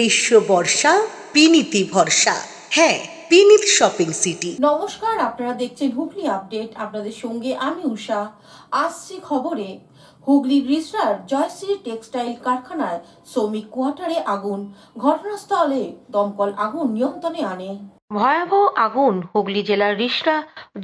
গ্রীষ্ম বর্ষা বিনীতি ভরসা। হ্যাঁ, বিনীত শপিং সিটি। নমস্কার, আপনারা দেখছেন হুগলি আপডেট। আপনাদের সঙ্গে আমি উষা। আসছে খবরে, হুগলির রিসরার জয়শ্রী টেক্সটাইল কারখানায় শ্রমিক কোয়ার্টারে আগুন। ঘটনাস্থলে দমকল আগুন নিয়ন্ত্রণে আনে। ভয়াবহ আগুন হুগলি জেলার রিষড়া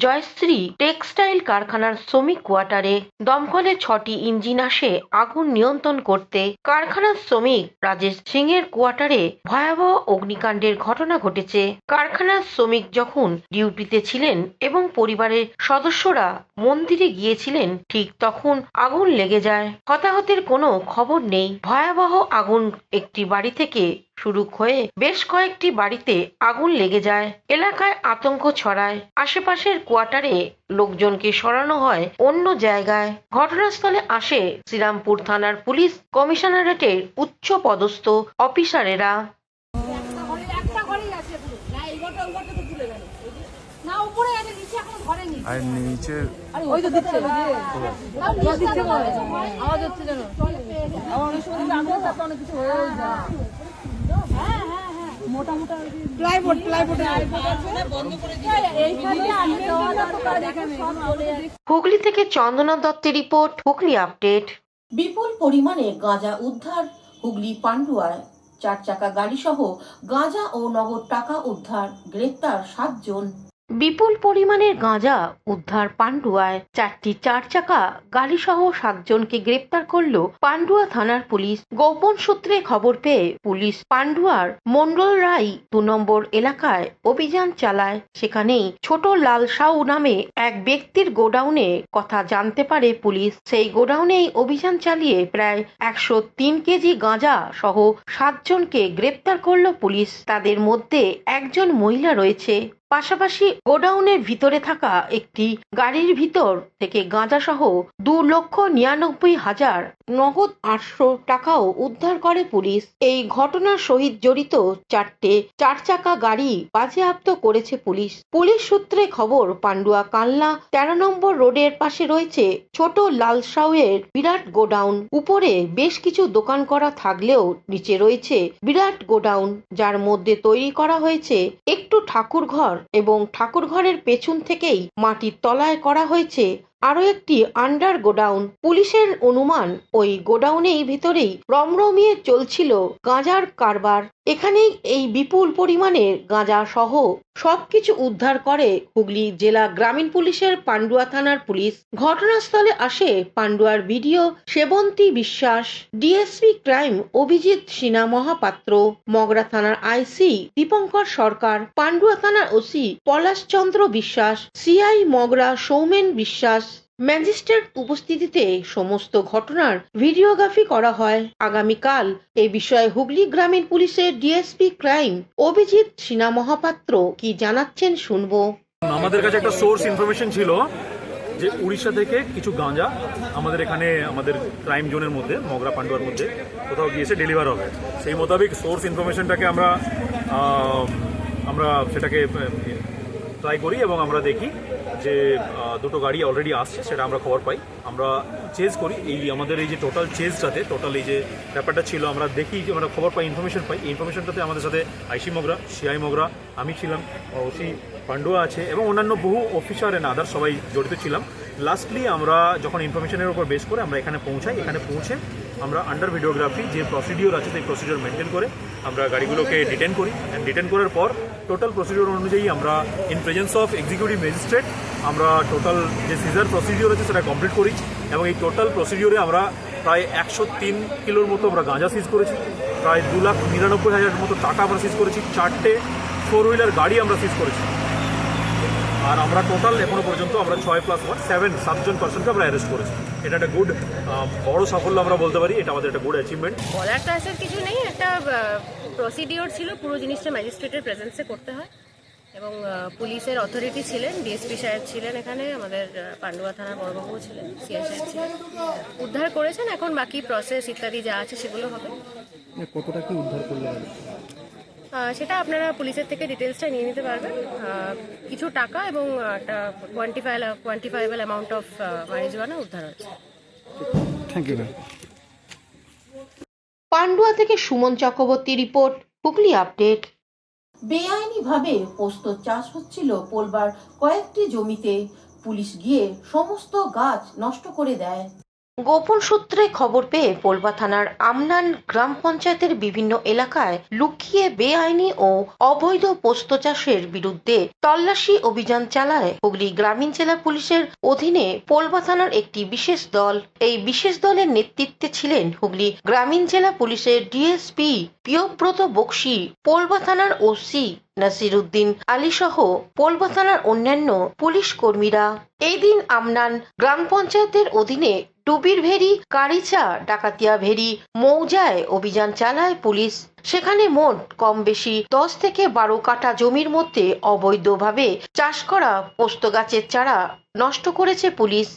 জয়শ্রী টেক্সটাইল কারখানার শ্রমিক কোয়ার্টারে। দমকলের 6টি ইঞ্জিন আসে আগুন নিয়ন্ত্রণ করতে। কারখানার শ্রমিক রাজেশ সিং এর কোয়ার্টারে ভয়াবহ অগ্নিকাণ্ডের ঘটনা ঘটেছে। কারখানার শ্রমিক যখন ডিউটিতে ছিলেন এবং পরিবারের সদস্যরা মন্দিরে গিয়েছিলেন, ঠিক তখন আগুন লেগে যায়। হতাহতের কোনো খবর নেই। ভয়াবহ আগুন একটি বাড়ি থেকে শুরু হয়ে বেশ কয়েকটি বাড়িতে আগুন লেগে যায়। এলাকায় আতঙ্ক ছড়ায়। আশেপাশের কোয়ার্টারে লোকজনকে সরানো হয় অন্য জায়গায়। ঘটনাস্থলে আসে শ্রীরামপুর থানার পুলিশ কমিশনারেটের উচ্চ পদস্থ অফিসারেরা। আর নিচে ওই তো দিচ্ছে দিচ্ছে আওয়াজ হচ্ছে যেন আমার অনেক সময় আগুন তাতে অনেক কিছু হয়ে যায়। মোটা মোটা প্লাইবোর্ড হুগলি থেকে চন্দনা দত্তের রিপোর্ট, হুগলি আপডেট। বিপুল পরিমাণে গাঁজা উদ্ধার হুগলি পান্ডুয়ায়। 4 চাকা গাড়ি সহ গাঁজা ও নগদ টাকা উদ্ধার। গ্রেপ্তার 7 জন। বিপুল পরিমাণের গাঁজা উদ্ধার পান্ডুয়ায়। 4টি 4 চাকা গাড়ি সহ 7 জনকে গ্রেপ্তার করল পান্ডুয়া থানার পুলিশ। গোপন সূত্রে খবর পেয়ে পুলিশ পান্ডুয়ার মন্ডল রায় 2 নম্বর এলাকায় অভিযান চালায়। সেখানেই ছোট লাল সাউ নামে এক ব্যক্তির গোডাউনে কথা জানতে পারে পুলিশ। সেই গোডাউনেই অভিযান চালিয়ে প্রায় 103 কেজি গাঁজা সহ 7 জনকে গ্রেপ্তার করল পুলিশ। তাদের মধ্যে একজন মহিলা রয়েছে। পাশাপাশি গোডাউনের ভিতরে থাকা একটি গাড়ির ভিতর থেকে গাঁজা সহ 2,99,000 নগদ 800 টাকাও উদ্ধার করে পুলিশ। এই ঘটনার সহিত জড়িত 4টে 4 চাকা গাড়ি বাজেয়াপ্ত করেছে পুলিশ। পুলিশ সূত্রে খবর, পান্ডুয়া কালনা 13 নম্বর রোডের পাশে রয়েছে ছোট লাল সাউয়ের বিরাট গোডাউন। উপরে বেশ কিছু দোকান করা থাকলেও নিচে রয়েছে বিরাট গোডাউন, যার মধ্যে তৈরি করা হয়েছে একটু ঠাকুর ঘর এবং ঠাকুর ঘরের পেছন থেকেই মাটির তলায় করা হয়েছে আরো একটি আন্ডার গোডাউন। পুলিশের অনুমান, ওই গোডাউনেই ভিতরেই রমরমিয়ে চলছিল গাঁজার কারবার। এখানেই এই বিপুল পরিমাণের গাঁজা সহ সবকিছু উদ্ধার করে হুগলি জেলা গ্রামীণ পুলিশের পান্ডুয়া থানার পুলিশ। ঘটনাস্থলে আসে পান্ডুয়ার বিডিও সেবন্তী বিশ্বাস, ডিএসপি ক্রাইম অভিজিৎ সিনহা মহাপাত্র, মগরা থানার আইসি দীপঙ্কর সরকার, পান্ডুয়া থানার ওসি পলাশ চন্দ্র বিশ্বাস, সিআই মগরা সৌমেন বিশ্বাস। ম্যাজিস্ট্রেট উপস্থিতিতে সমস্ত ঘটনার ভিডিওগ্রাফি করা হয়। আগামীকাল এ বিষয়ে হুগলি গ্রামীণ পুলিশের ডিএসপি ক্রাইম অভিজিৎ সিনহা মহাপাত্র কি জানাচ্ছেন শুনবো। আমাদের কাছে একটা সোর্স ইনফরমেশন ছিল যে উড়িষ্যা থেকে কিছু গাঁজা আমাদের এখানে আমাদের ক্রাইম জোনের মধ্যে মগরা পান্ডুয়ার মধ্যে কোথাও গিয়েছে ডেলিভার হবে। সেই মোতাবেক সোর্স ইনফরমেশনটাকে আমরা সেটাকে ট্রাই করি এবং আমরা দেখি যে 2টো গাড়ি অলরেডি আসছে, সেটা আমরা খবর পাই। আমরা চেজ করি আমাদের এই যে টোটাল চেজটাতে টোটাল এই যে ব্যাপারটা ছিল, আমরা দেখি যে আমরা খবর পাই, ইনফরমেশন পাই। এই ইনফরমেশনটাতে আমাদের সাথে আইসি মগরা, সিআই মগরা, আমি ছিলাম, ওসি পান্ডুয়া আছে এবং অন্যান্য বহু অফিসার এন্ড আদার সবাই জড়িত ছিলাম। লাস্টলি আমরা যখন ইনফরমেশনের উপর বেস করে আমরা এখানে পৌঁছাই। এখানে পৌঁছে আমরা আন্ডার ভিডিওগ্রাফি যে প্রসিডিওর আছে সেই প্রসিডিওর মেনটেন করে আমরা গাড়িগুলোকে ডিটেন করি। অ্যান্ড ডিটেন করার পর টোটাল প্রসিডিওর অনুযায়ী আমরা in presence of executive magistrate আমরা টোটাল যে সিজার প্রসিডিওর আছে সেটা কমপ্লিট করি এবং এই টোটাল প্রসিডিওরে আমরা প্রায় 103 কিলোর মতো আমরা গাঁজা সিজ করেছি, প্রায় 2,99,000 মতো টাকা আমরা সিজ করেছি, 4টে 4 হুইলার গাড়ি আমরা সিজ করেছি। আর আমরা টোটাল এখনো পর্যন্ত আমরা 6+1 7 জন পার্সনকে আমরা অ্যারেস্ট করেছি। এটা একটা গুড বড় সাফল্য আমরা বলতে পারি। এটা আমাদের একটা গুড অ্যাচিভমেন্ট। বলার তো আসার কিছু নেই, একটা প্রসিডিওর ছিল, পুরো জিনিসটা ম্যাজিস্ট্রেটের প্রেজেন্সে করতে হয় এবং পুলিশের অথরিটি ছিলেন, ডিএসপি সাহেব ছিলেন এখানে, আমাদের পান্ডুয়া থানার বড়বাবু ছিলেন, সিআই সাহেব ছিলেন, উদ্ধার করেছেন। এখন বাকি প্রসেস ইত্যাদি যা আছে সেগুলো হবে। কতটা কি উদ্ধার করলে হবে সেটা আপনারা পুলিশের থেকে ডিটেলসটা নিয়ে নিতে পারবেন। কিছু টাকা এবং একটা কোয়ান্টিফাইবল অ্যামাউন্ট অফ মারিজুয়ানা উদ্ধার হয়েছে। Thank you. পান্ডুয়া থেকে সুমন চক্রবর্তী রিপোর্ট, হুগলি আপডেট। বেআইনিভাবে পোস্ত চাষ হচ্ছিল পোলবার কয়েকটি জমিতে। পুলিশ গিয়ে সমস্ত গাছ নষ্ট করে দেয়। গোপন সূত্রে খবর পেয়ে পোলবা থানার আমনান গ্রাম পঞ্চায়েতের বিভিন্ন এলাকায় লুকিয়ে বেআইনি ও অবৈধ পোস্ত চাষের বিরুদ্ধে তল্লাশি অভিযান চালায় হুগলি গ্রামীণ জেলা পুলিশের অধীনে পোলবা থানার একটি বিশেষ দল। এই বিশেষ দলের নেতৃত্বে ছিলেন হুগলি গ্রামীণ জেলা পুলিশের ডিএসপি প্রিয়ব্রত বক্সি, পোলবা থানার ওসি নাসির উদ্দিন আলী সহ পোলবা থানার অন্যান্য পুলিশ কর্মীরা। এই দিন আমনান গ্রাম পঞ্চায়েতের অধীনে ডুবির ভেরি, কারিচা, ডাকাতিয়া ভেরি মৌজায় অভিযান চালায় পুলিশ। সেখানে মোট কম বেশি 10 থেকে 12 কাঠা জমির মধ্যে অবৈধভাবে চাষ করা পোস্ত গাছের চারা নষ্ট করেছে পুলিশ।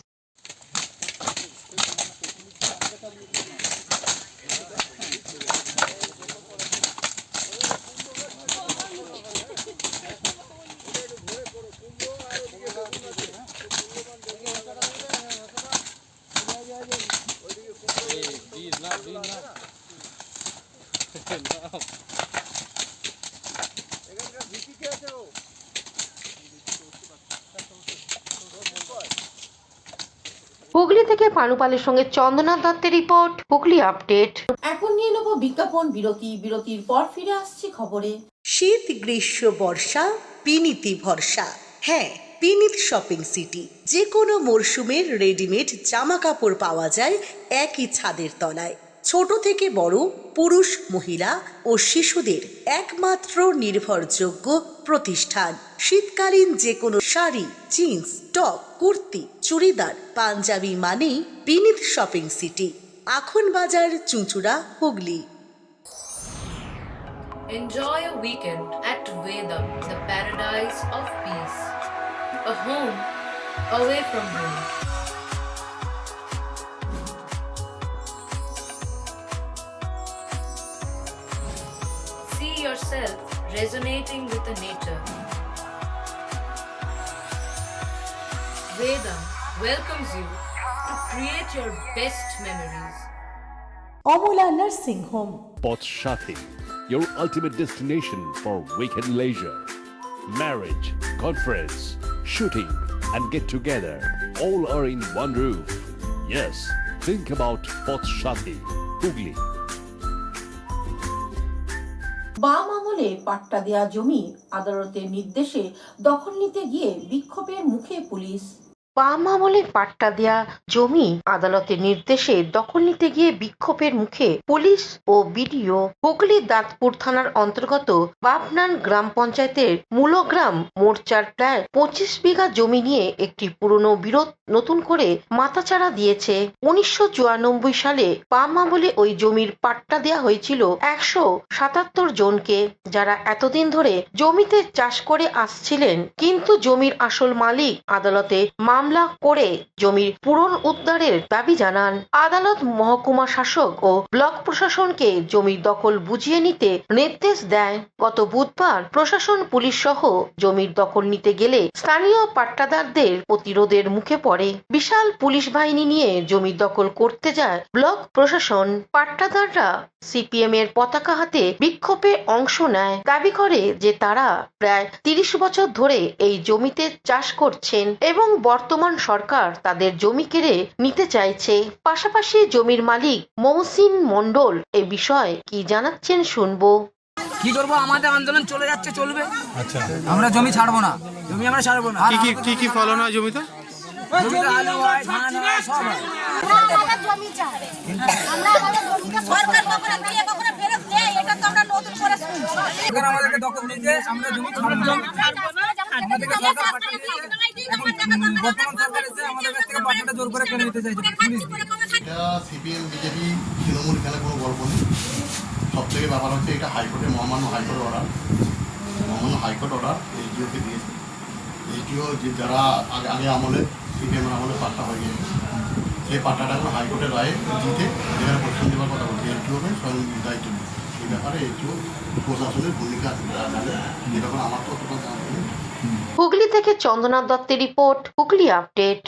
হুগলি থেকে পানুপালের সঙ্গে চন্দনা দত্তের রিপোর্ট, হুগলি আপডেট। এখন নিয়ে নেব বিজ্ঞাপন বিরতি। বিরতির পর ফিরে আসছি খবরে। শীত, গ্রীষ্ম, বর্ষা, পিনিতি ভরসা। হ্যাঁ, পিনিত শপিং সিটি। যে কোনো মরশুমের রেডিমেড জামা কাপড় পাওয়া যায় একই ছাদের তলায়। ছোট থেকে বড়, পুরুষ, মহিলা ও শিশুদের একমাত্র নির্ভরযোগ্য প্রতিষ্ঠান। শীতকালীন যে কোনো শাড়ি, জিন্স, টপ, কুর্তি, চুড়িদার, পাঞ্জাবি মানেই পিনিত শপিং সিটি। আখন বাজার, চুঁচুড়া, Hooghly. Enjoy a weekend at Vedam, the paradise of peace. A home away from home. See yourself resonating with the nature. Vedam welcomes you to create your best memories. Amala nursing home. Potshati, your ultimate destination for weekend leisure. Marriage, conference, shooting, and get together all are in one roof. Yes, think about Potshati, Hugli. বাম আমলে পাট্টা দেয়া জমি আদালতের নির্দেশে দখল নিতে গিয়ে বিক্ষোভের মুখে পুলিশ। বাম আমলের পাট্টা দেয়া জমি আদালতের নির্দেশে দখল নিতে গিয়ে বিক্ষোভের মুখে পুলিশ ও বিডিও। হুগলি দাঁতপুর থানার অন্তর্গত বাপনান গ্রাম পঞ্চায়েতের মূলগ্রাম মোর্চার প্রায় 25 বিঘা জমি নিয়ে একটি পুরনো বিরোধ নতুন করে মাথাচাড়া দিয়েছে। 1994 সালে বাম আমলে ওই জমির পাট্টা দেয়া হয়েছিল 177 জনকে, যারা এতদিন ধরে জমিতে চাষ করে আসছিলেন। কিন্তু জমির আসল মালিক আদালতে মামলা করে জমির পুনঃ উদ্ধারের দাবি জানান। আদালত মহকুমা শাসক ও ব্লক প্রশাসনকে জমির দখল বুঝিয়ে নিতে নির্দেশ দেয়। গত বুধবার প্রশাসন, পুলিশ সহ জমির দখল নিতে গেলে স্থানীয় পাট্টাদারদের প্রতিরোধের মুখে পড়ে। বিশাল পুলিশ বাহিনী নিয়ে জমি দখল করতে যায় ব্লক প্রশাসন। পাট্টাদাররা সিপিএম এর পতাকা হাতে বিক্ষোভে অংশ নেয়, দাবি করে যে তারা প্রায় 30 বছর ধরে এই জমিতে চাষ করছেন এবং বর্তমান সরকার তাদের জমি কেড়ে নিতে চাইছে। পাশাপাশি জমির মালিক মহসিন মন্ডল এ বিষয়ে কি জানাচ্ছেন শুনবো। কি করবো, আমাদের আন্দোলন চলে যাচ্ছে, চলবে। আচ্ছা, আমরা জমি ছাড়বো না, জমি আমরা ছাড়বো না। কি ফলন হয় জমিতে? জমিতে আলু হয়, ধান হয়, সব হয়। সরকার আমাদেরকে দখল নিতে, আমরা জমি ছাড়বো না। আমাদেরকে সরকার পাঠিয়েছে, বর্তমান সরকার এসে আমাদের কাছ থেকে পাট্টাটা জোর করে কেড়ে নিতে চাইছে পুলিশ দিয়ে। এটা সিপিএম, বিজেপি, তৃণমূল এখানে কোনো গল্প নেই। সব থেকে ব্যাপার হচ্ছে এটা হাইকোর্টে মহামান্য হাইকোর্ট অর্ডার, মহামান্য হাইকোর্ট অর্ডার এইচডিওকে দিয়েছে। এইচডিও যে যারা আগে আমলে সিপিএম আমলে পাট্টা হয়ে গিয়েছে, সেই পাট্টাটা এখন হাইকোর্টের রায়ে জিতে যেখানে প্রশ্ন দেওয়ার কথা বলছে এইচডিওকে স্বয়ং দায়িত্ব দিচ্ছে। এই ব্যাপারে এইচডিও প্রশাসনের ভূমিকা আছে, যে ব্যাপারে আমার তো অতটা জানা নেই। হুগলি থেকে চন্দনা দত্তের report, Hooghly update.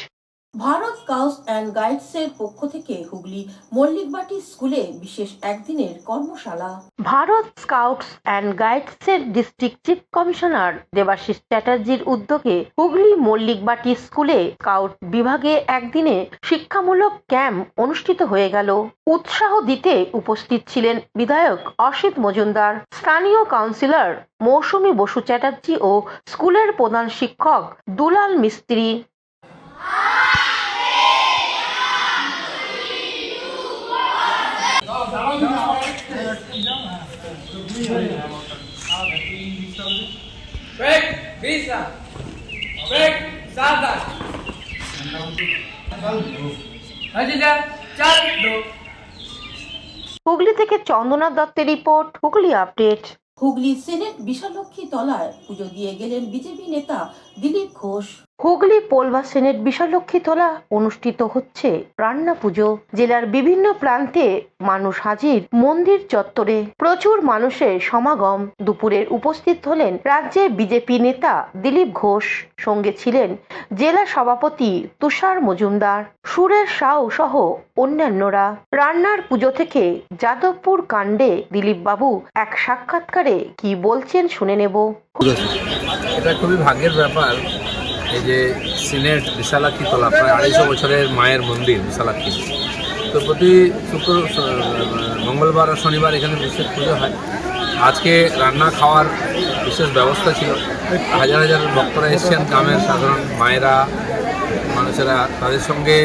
Bharat Scouts and গাইডসের পক্ষ থেকে হুগলি মল্লিকবাটি স্কুলে বিশেষ একদিনের কর্মশালা। ভারত স্কাউটস অ্যান্ড গাইডসের ডিস্ট্রিক্ট চিফ কমিশনার দেবাশিস চ্যাটার্জির উদ্যোগে হুগলি মল্লিকবাটি স্কুলে স্কাউট বিভাগে একদিনে শিক্ষামূলক ক্যাম্প অনুষ্ঠিত হয়ে গেল। উৎসাহ দিতে উপস্থিত ছিলেন বিধায়ক অসিত মজুমদার, স্থানীয় কাউন্সিলর মৌসুমী বসু চ্যাটার্জি ও স্কুলের প্রধান শিক্ষক দুলাল মিস্ত্রি। হুগলি থেকে চন্দনা দত্তের report, Hooghly update. Hooghly senate Vishalakshi তলায় পুজো দিয়ে গেলেন বিজেপি নেতা দিলীপ ঘোষ। হুগলি পোলবা সেনেট বিশালক্ষী তোলা অনুষ্ঠিত হচ্ছে রান্না পুজো। জেলার বিভিন্ন প্রান্তে মানুষ হাজির মন্দির চত্বরে, প্রচুর মানুষের সমাগম। দুপুরের উপস্থিত হলেন রাজ্যের বিজেপি নেতা দিলীপ ঘোষ, সঙ্গে ছিলেন জেলা সভাপতি তুষার মজুমদার, সুরেশ সাউ সহ অন্যান্যরা। রান্নার পুজো থেকে যাদবপুর কাণ্ডে দিলীপ বাবু এক সাক্ষাৎকারে কি বলছেন শুনে নেব। এটা খুবই ভাগ্যের ব্যাপার, এই যে সিনেট বিশালাক্ষী তোলা, প্রায় 250 বছরের মায়ের মন্দির বিশালাক্ষী। তো প্রতি মঙ্গলবার আর শনিবার এখানে বিশেষ পুজো হয়। আজকে রান্না খাওয়ার বিশেষ ব্যবস্থা ছিল। হাজার হাজার ভক্তরা এসেছেন, গ্রামের সাধারণ মায়েরা, মানুষেরা, তাদের সঙ্গে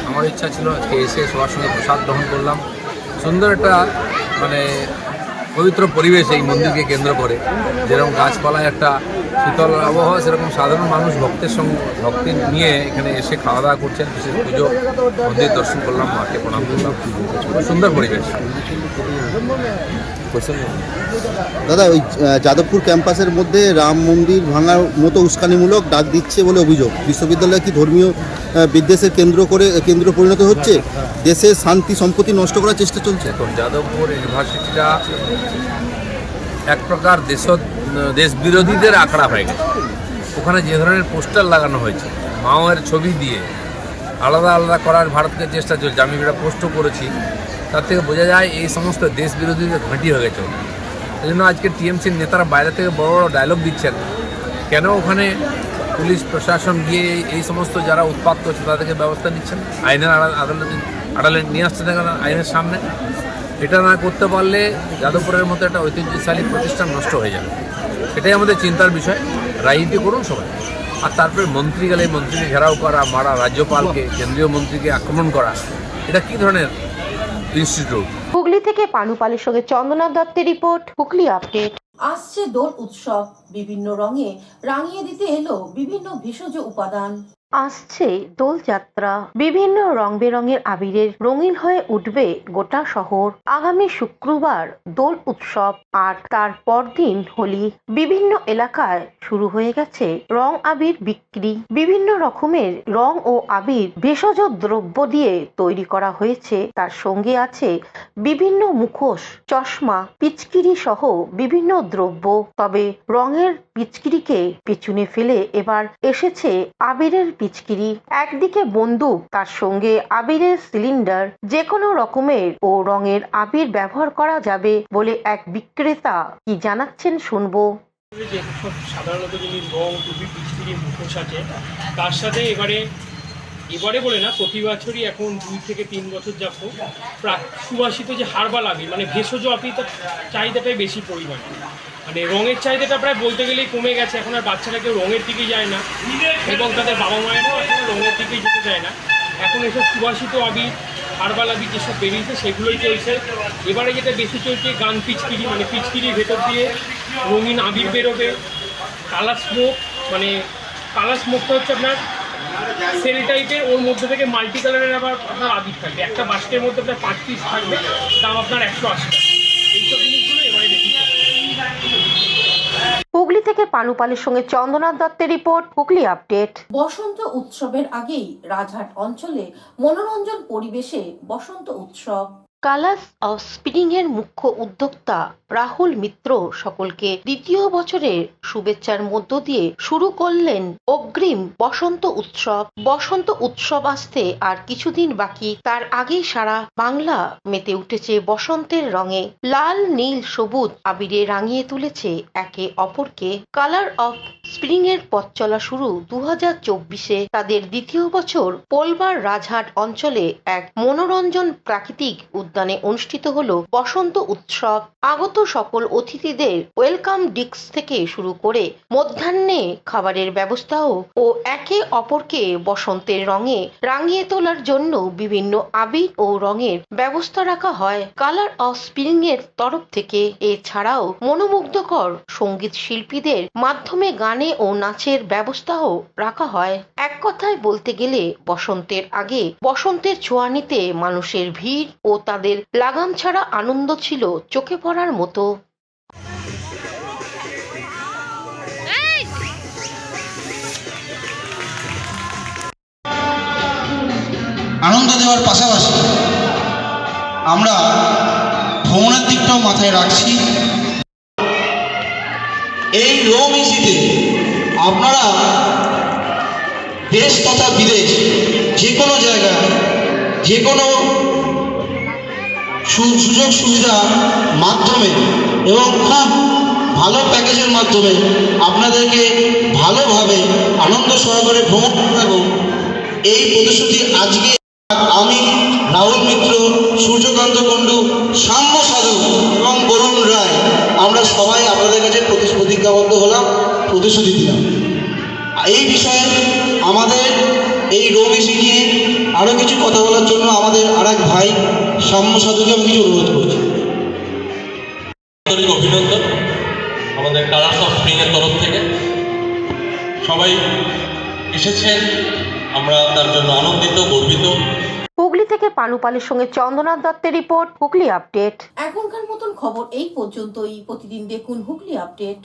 আমার ইচ্ছা ছিল আজকে এসে সবার সঙ্গে প্রসাদ গ্রহণ করলাম। সুন্দর একটা পবিত্র পরিবেশ এই মন্দিরকে কেন্দ্র করে, যেরকম গাছপালায় একটা শীতল আবহাওয়া, সেরকম সাধারণ মানুষ ভক্তি নিয়ে এখানে এসে খাওয়া দাওয়া করছেন। বিশেষ পুজো, মন্দির দর্শন করলাম, মাকে প্রণাম করলাম। সুন্দর পরিবেশ। দাদা, ওই যাদবপুর ক্যাম্পাসের মধ্যে রাম মন্দির ভাঙার মতো উস্কানিমূলক ডাক দিচ্ছে বলে অভিযোগ। বিশ্ববিদ্যালয় কি ধর্মীয় বিদ্বেষের কেন্দ্র পরিণত হচ্ছে? দেশের শান্তি সম্পত্তি নষ্ট করার চেষ্টা চলছে। এখন যাদবপুর ইউনিভার্সিটিটা এক প্রকার দেশ বিরোধীদের আখড়া হয়ে গেছে। ওখানে যে ধরনের পোস্টার লাগানো হয়েছে, মাওয়ের ছবি দিয়ে আলাদা আলাদা করার ভারতের চেষ্টা চলছে। আমি যেটা পোস্টও করেছি, তার থেকে বোঝা যায় এই সমস্ত দেশ বিরোধীদের ঘাঁটি হয়ে গেছে। এই জন্য আজকে টিএমসির নেতারা বাইরে থেকে বড় বড় ডায়লগ দিচ্ছেন। কেন ওখানে পুলিশ প্রশাসন গিয়ে এই সমস্ত যারা উৎপাত করছে তাদেরকে ব্যবস্থা নিচ্ছেন, আইনের আড়ালে নিয়ে আসছে না কেন আইনের সামনে? এটা না করতে পারলে যাদবপুরের মতো একটা ঐতিহ্যশালী প্রতিষ্ঠান নষ্ট হয়ে যাবে। সেটাই আমাদের চিন্তার বিষয়। রাজনীতি করুন সবাই, আর তারপরে মন্ত্রী গেলে মন্ত্রীকে ঘেরাও করা, মারা, রাজ্যপালকে, কেন্দ্রীয় মন্ত্রীকে আক্রমণ করা, এটা কি ধরনের ইনস্টিটিউট? হুগলি থেকে পানুপালের সঙ্গে চন্দনা দত্তের রিপোর্ট, হুগলি আপডেট। আসছে দোল উৎসব, বিভিন্ন রঙে রাঙিয়ে দিতে এলো বিভিন্ন ভেষজ উপাদান। আসছে দোলযাত্রা, বিভিন্ন রং বেরঙের আবিরের রঙিন হয়ে উঠবে গোটা শহর। আগামী শুক্রবার দোল উৎসব আর তার পরদিন হোলি। বিভিন্ন এলাকায় শুরু হয়ে গেছে রং আবির বিক্রি। বিভিন্ন রকমের রং ও আবির ভেষজ দ্রব্য দিয়ে তৈরি করা হয়েছে। তার সঙ্গে আছে বিভিন্ন মুখোশ, চশমা, পিচকিরি সহ বিভিন্ন দ্রব্য। তবে রঙের পিচকিরিকে পেছনে ফেলে এবার এসেছে আবিরের পিচকিরি। একদিকে বন্দুক, তার সঙ্গে আবিরের সিলিন্ডার। যে কোনো রকমের ও রঙের আবির ব্যবহার করা যাবে বলে এক বিক্রেতা কি জানাচ্ছেন শুনবো। সাধারণত যিনি রং, টুপি, পিচকিরি, মুখোশ আছে, তার সাথে এবারে বলে না, প্রতি বছরই এখন 2 থেকে 3 বছর যাবত সুবাসিত যে হার্বাল আবির, মানে ভেষজ আবির, তার চাহিদাটাই বেশি পরিমাণে। মানে রঙের চাহিদাটা প্রায় বলতে গেলেই কমে গেছে। এখন আর বাচ্চারা কেউ রঙের দিকে যায় না, এবং তাদের বাবা মায়েরাও এখন রঙের দিকেই যেতে চায় না। এখন এসব সুবাসিত আবির, হার্বাল আবির যেসব বেরিয়েছে সেগুলোই চলছে। এবারে যেটা বেশি চলছে গান পিচকিরি, মানে পিচকিরির ভেতর দিয়ে রঙিন আবির বেরোবে। কালার স্মোক, মানে কালার স্মোকটা হচ্ছে আপনার সেল টাইপের, ওর মধ্যে থেকে মাল্টি কালারের আবার আপনার আবির থাকবে। একটা বাস্কের মধ্যে আপনার 5 পিস থাকবে, দাম আপনার 180 টাকা। এইসব জিনিসগুলো এবারে বেশি। হুগলি থেকে পানুপালের সঙ্গে চন্দনা দত্তের রিপোর্ট, হুগলি আপডেট। বসন্ত উৎসবের আগেই রাজহাট অঞ্চলে মনোরঞ্জন পরিবেশে বসন্ত উৎসব। কালার্স অফ স্পিনিং এর মুখ্য উদ্যোক্তা রাহুল মিত্র সকলকে দ্বিতীয় বছরের শুভেচ্ছার মধ্য দিয়ে শুরু করলেন অগ্রিম বসন্ত উৎসব। বসন্ত উৎসব আসতে আর কিছুদিন বাকি, তার আগেই সারা বাংলা মেতে উঠেছে বসন্তের রঙে। লাল, নীল, সবুজ আবিরে রাঙিয়ে তুলেছে একে অপরকে। কালার অফ স্প্রিং এর পথ চলা শুরু 2024-এ তাদের দ্বিতীয় বছর। পোলবার রাজহাট অঞ্চলে এক মনোরঞ্জন প্রাকৃতিক উদ্যানে অনুষ্ঠিত হলো বসন্ত উৎসব। আগত সকল অতিথিদের ওয়েলকাম ড্রিঙ্কস থেকে শুরু করে মধ্যাহ্নে খাবারের ব্যবস্থাও ও একে অপরকে বসন্তের রঙে রাঙিয়ে তোলার জন্য বিভিন্ন আবির ও রঙের ব্যবস্থা রাখা হয় কালার অফ স্প্রিং এর তরফ থেকে। এছাড়াও মনোমুগ্ধকর সঙ্গীত শিল্পীদের মাধ্যমে গানে ও নাচের ব্যবস্থাও রাখা হয়। এক কথায় বলতে গেলে বসন্তের আগে বসন্তের ছোঁয়া নিতে মানুষের ভিড় ও তাদের লাগাম ছাড়া আনন্দ ছিল চোখে পড়ার মতো। আনন্দ দেওয়ার পাশাপাশি আমরা ভ্রমণের দিকটাও মাথায় রাখছি। এই রোম ইসিতে আপনারা দেশ তথা বিদেশ যে কোনো জায়গায় যে কোনো সুযোগ সুবিধার মাধ্যমে এবং খুব ভালো প্যাকেজের মাধ্যমে আপনাদেরকে ভালোভাবে আনন্দ সহকারে ভ্রমণ করব এই প্রতিশ্রুতি আজকে আমি রাহুল মিত্র, সূর্যকান্ত কুণ্ডু, সাম্য সাধু এবং বরুণ রায় আমরা সবাই আপনাদের কাছে প্রতিজ্ঞাবদ্ধ হলাম, প্রতিশ্রুতি দিলাম। এই বিষয়ে আমাদের এই রোমিসি নিয়ে আরও কিছু কথা বলার জন্য আমাদের আর এক ভাই সাম্য সাধুকে আমি কিছু অনুরোধ করছি। অভিনন্দন আমাদের কালার্স অফ স্প্রিং এর তরফ থেকে। সবাই এসেছেন, আমরা তার জন্য আনন্দিত, গর্বিত। হুগলি থেকে পানুপালের সঙ্গে চন্দ্রনাথ দত্তের রিপোর্ট, হুগলি আপডেট। এখনকার মতন খবর এই পর্যন্তই। প্রতিদিন দেখুন হুগলি আপডেট।